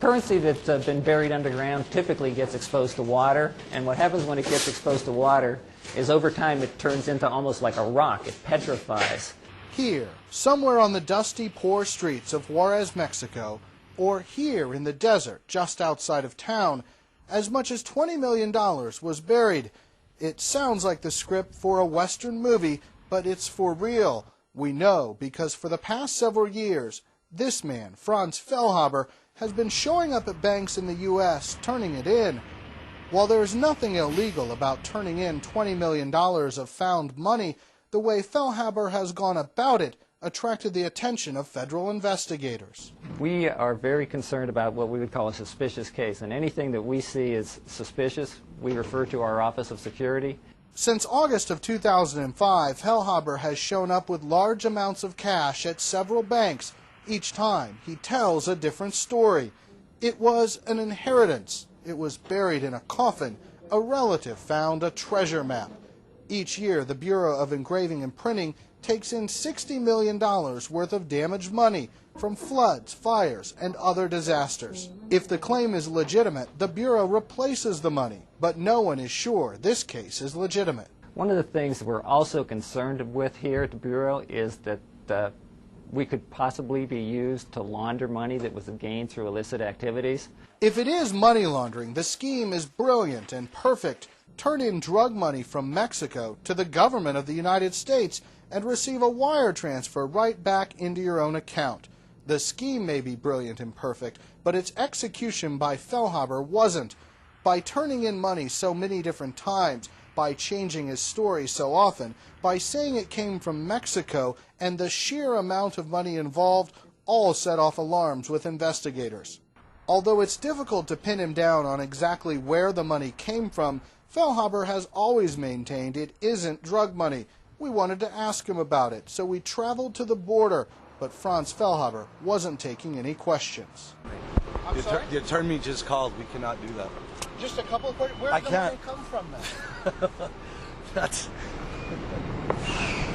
Currency that's been buried underground typically gets exposed to water, and what happens when it gets exposed to water is over time it turns into almost like a rock. It petrifies. Here, somewhere on the dusty, poor streets of Juarez, Mexico, or here in the desert just outside of town, as much as $20 million was buried. It sounds like the script for a Western movie, but it's for real. We know because for the past several years, this man, Franz Fellhaber, has been showing up at banks in the U.S., turning it in. While there is nothing illegal about turning in $20 million of found money, the way Fellhaber has gone about it attracted the attention of federal investigators. We are very concerned about what we would call a suspicious case, and anything that we see as suspicious, we refer to our Office of Security. Since August of 2005, Fellhaber has shown up with large amounts of cash at several banks. Each time, he tells a different story. It was an inheritance. It was buried in a coffin. A relative found a treasure map. Each year, the Bureau of Engraving and Printing takes in $60 million worth of damaged money from floods, fires, and other disasters. If the claim is legitimate, the Bureau replaces the money, but no one is sure this case is legitimate. One of the things we're also concerned with here at the Bureau is that we could possibly be used to launder money that was gained through illicit activities. If it is money laundering, the scheme is brilliant and perfect. Turn in drug money from Mexico to the government of the United States and receive a wire transfer right back into your own account. The scheme may be brilliant and perfect, but its execution by Fellhaber wasn't. By turning in money so many different times, by changing his story so often, by saying it came from Mexico, and the sheer amount of money involved all set off alarms with investigators. Although it's difficult to pin him down on exactly where the money came from, Fellhaber has always maintained it isn't drug money. We wanted to ask him about it, so we traveled to the border, but Franz Fellhaber wasn't taking any questions. The attorney just called. We cannot do that. Just a couple of questions. Where did the money come from then?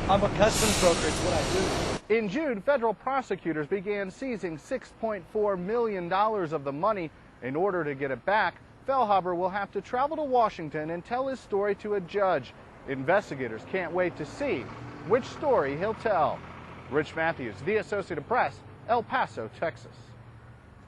I'm a customs broker. It's what I do. In June, federal prosecutors began seizing $6.4 million of the money. In order to get it back, Fellhaber will have to travel to Washington and tell his story to a judge. Investigators can't wait to see which story he'll tell. Rich Matthews, The Associated Press, El Paso, Texas.